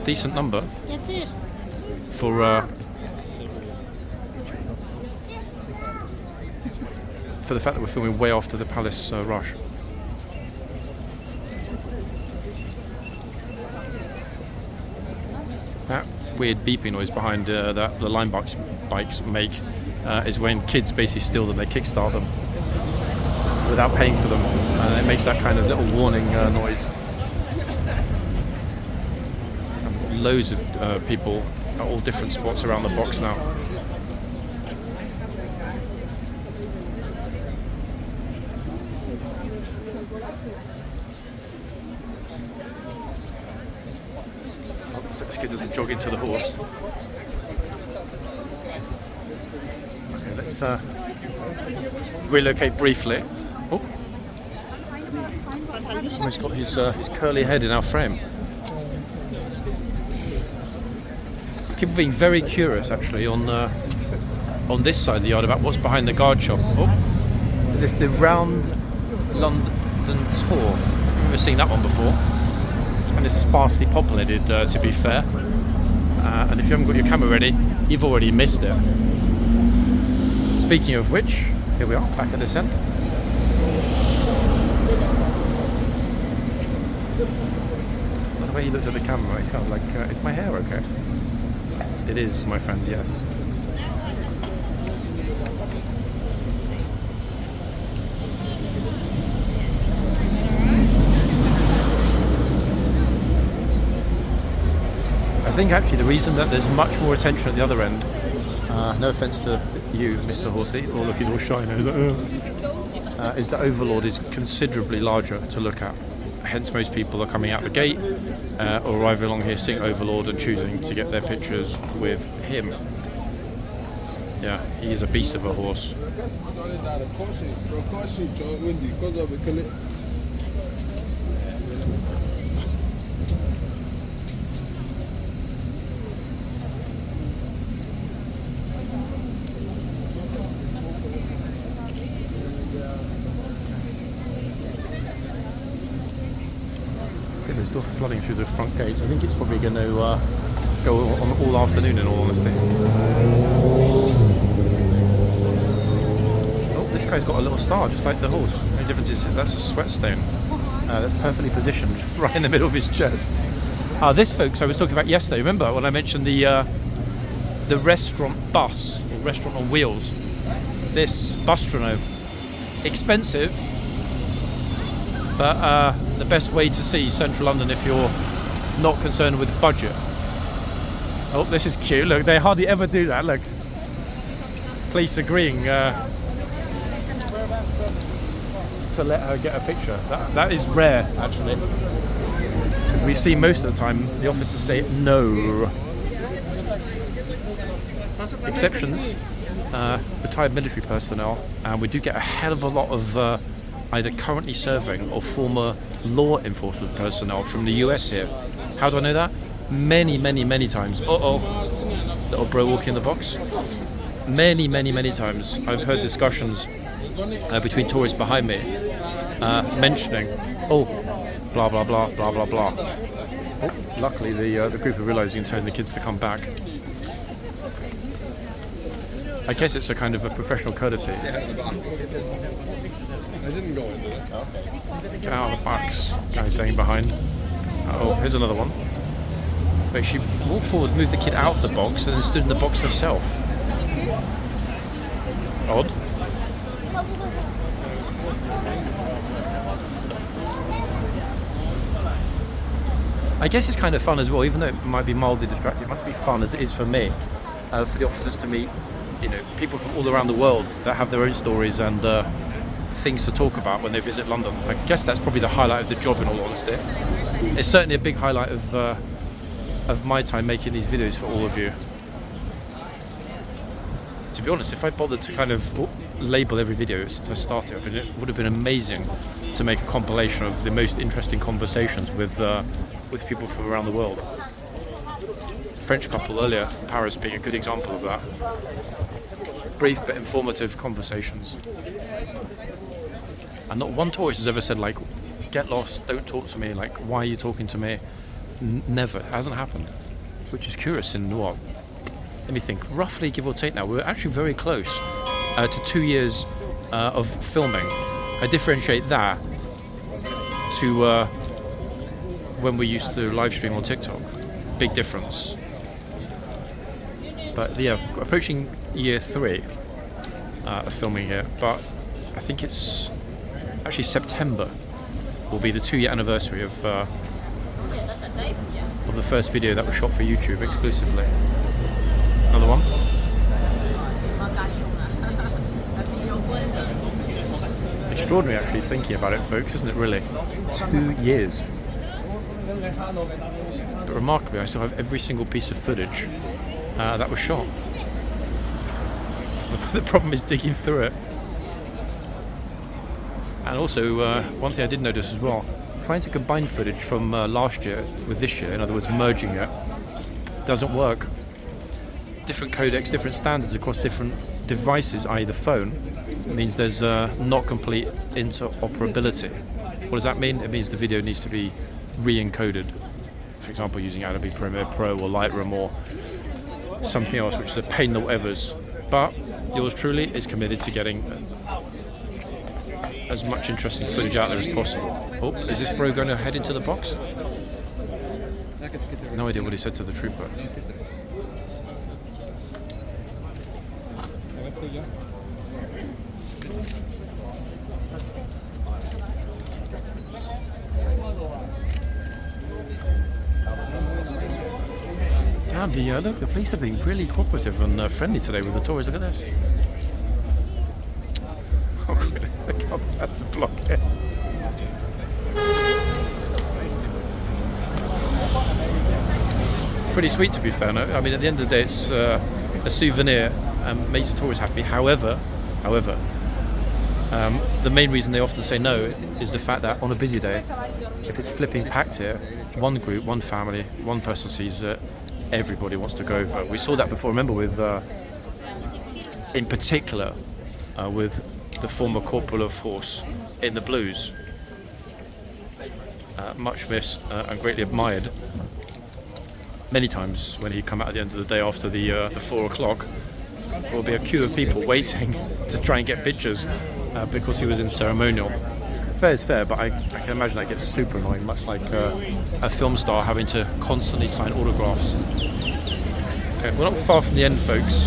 Decent number.
That's it.
For the fact that we're filming way after the Palace rush. That weird beeping noise behind that the line bikes make is when kids basically steal them, they kickstart them without paying for them, and it makes that kind of little warning noise. I've got loads of people at all different spots around the box now. So this kid doesn't jog into the horse. Okay, let's relocate briefly. Oh, he's got his curly head in our frame. People being very curious actually on this side of the yard about what's behind the guard shop. Oh, this is the Round London Tour. I've never seen that one before. And it's sparsely populated, to be fair. And if you haven't got your camera ready, you've already missed it. Speaking of which, here we are, back at this end. The way he looks at the camera, he's kind of like, is my hair okay? It is, my friend, yes. I think actually the reason that there's much more attention at the other end, no offence to you, Mr. Horsey, oh look, he's all shy now, is that Overlord is considerably larger to look at. Hence most people are coming out the gate or arriving along here seeing Overlord and choosing to get their pictures with him. Yeah, he is a beast of a horse. They're still flooding through the front gates. I think it's probably going to go on all afternoon, in all honesty. Oh, this guy's got a little star, just like the horse. The only difference is that's a sweat stain. That's perfectly positioned right in the middle of his chest. This, folks, I was talking about yesterday. Remember when I mentioned the restaurant bus, or restaurant on wheels? This Bustrono. Expensive, but the best way to see central London if you're not concerned with budget. Oh, this is cute. Look, they hardly ever do that. Look, police agreeing to let her get a picture. That is rare, actually, because we see most of the time the officers say no. Exceptions, retired military personnel, and we do get a hell of a lot of either currently serving or former law enforcement personnel from the US here. How do I know that? many times. Little bro walking in the box. Many times I've heard discussions between tourists behind me mentioning, oh, blah blah blah blah blah blah. Oh, luckily the group are realising and telling the kids to come back. I guess it's a kind of a professional courtesy. Get out of the box, guy saying behind. Oh, here's another one. But she walked forward, moved the kid out of the box, and then stood in the box herself. Odd. I guess it's kind of fun as well, even though it might be mildly distracting. It must be fun, as it is for me, for the officers to meet, people from all around the world that have their own stories and things to talk about when they visit London. I guess that's probably the highlight of the job, in all honesty. It's certainly a big highlight of my time making these videos for all of you. To be honest, if I bothered to kind of label every video since I started, it would have been amazing to make a compilation of the most interesting conversations with people from around the world. French couple earlier from Paris being a good example of that. Brief but informative conversations. And not one tourist has ever said, like, get lost, don't talk to me, like, why are you talking to me? Never. It hasn't happened. Which is curious in what? Let me think. Roughly, give or take now, we're actually very close to 2 years of filming. I differentiate that to when we used to live stream on TikTok. Big difference. But yeah, approaching year 3 of filming here, but I think it's actually September will be the 2-year anniversary of the first video that was shot for YouTube exclusively. Another one. Extraordinary, actually, thinking about it, folks, isn't it, really? 2 years. But remarkably, I still have every single piece of footage that was shot. The problem is digging through it. And also, one thing I did notice as well, trying to combine footage from last year with this year, in other words, merging it, doesn't work. Different codecs, different standards across different devices, i.e. the phone, means there's not complete interoperability. What does that mean? It means the video needs to be re-encoded. For example, using Adobe Premiere Pro or Lightroom or something else, which is a pain in the whatevers. But yours truly is committed to getting as much interesting footage out there as possible. Oh, is this bro going to head into the box? No idea what he said to the trooper. Damn, look, the police have been really cooperative and friendly today with the tourists. Look at this. Oh, really? That's a block here. Pretty sweet, to be fair. No? I mean, at the end of the day, it's a souvenir and makes the tourists happy. However, the main reason they often say no is the fact that on a busy day, if it's flipping packed here, one group, one family, one person sees it, everybody wants to go over. We saw that before, remember, with, in particular, with the former corporal of horse in the Blues. Much missed and greatly admired. Many times when he'd come out at the end of the day after the 4 o'clock, there will be a queue of people waiting to try and get pictures because he was in ceremonial. Fair is fair, but I can imagine that gets super annoying, much like a film star having to constantly sign autographs. Okay, we're not far from the end, folks.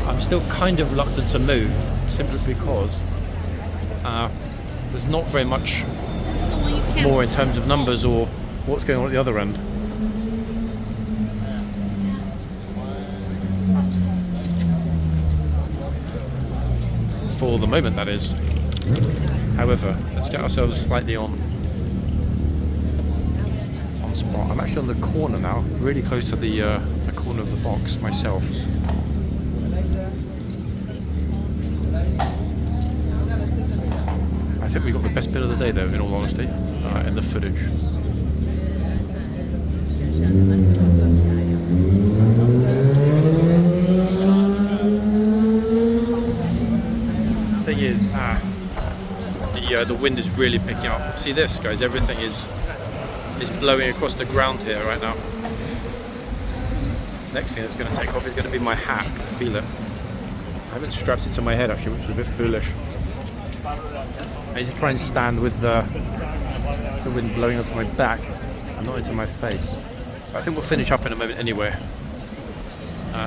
I'm still kind of reluctant to move, simply because there's not very much more in terms of numbers or what's going on at the other end. For the moment, that is. However, let's get ourselves slightly on spot. I'm actually on the corner now, really close to the corner of the box myself. I think we got the best bit of the day, though, in all honesty, in the footage. is the wind is really picking up. See this, guys? Everything is blowing across the ground here right now. Next thing that's going to take off is going to be my hat. I can feel it. I haven't strapped it to my head actually, which is a bit foolish. I need to try and stand with the wind blowing onto my back and not into my face. But I think we'll finish up in a moment anyway.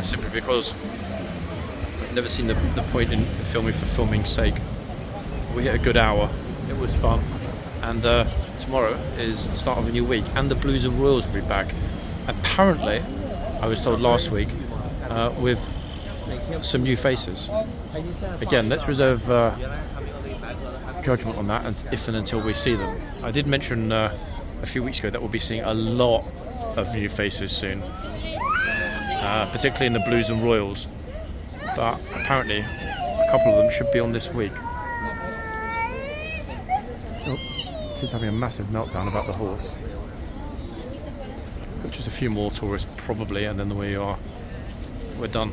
Simply because I've never seen the point in filming for filming's sake. We hit a good hour. It was fun. And tomorrow is the start of a new week. And the Blues and Royals will be back. Apparently, I was told last week, with some new faces. Again, let's reserve judgment on that if and until we see them. I did mention a few weeks ago that we'll be seeing a lot of new faces soon, particularly in the Blues and Royals. But apparently, a couple of them should be on this week. Oh, he's having a massive meltdown about the horse. Got just a few more tourists probably, and then we're done.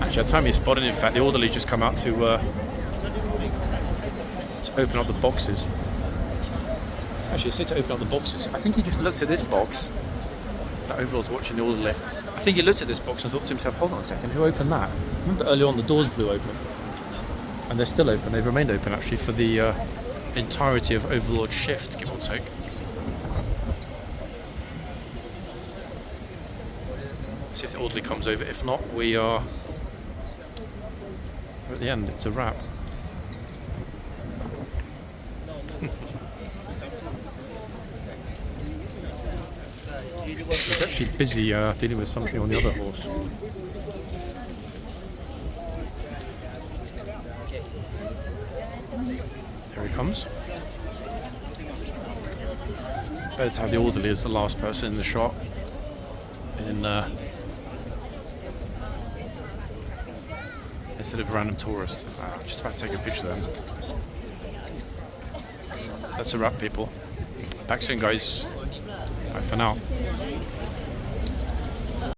Actually, at the time you spotted, in fact, the orderly's just come out to open up the boxes. Actually, it said to open up the boxes. I think he just looked at this box. That overlord's watching the orderly. I think he looked at this box and thought to himself, hold on a second, who opened that? Remember earlier on the doors blew open? And they're still open. They've remained open actually for the entirety of Overlord's shift, give or take. See if the orderly comes over. If not, we're at the end. It's a wrap. He's actually busy dealing with something on the other horse. Here he comes. Better to have the orderly as the last person in the shot. Instead of a random tourist. I'm just about to take a picture of them. That's a wrap, people. Back soon, guys. Bye for now.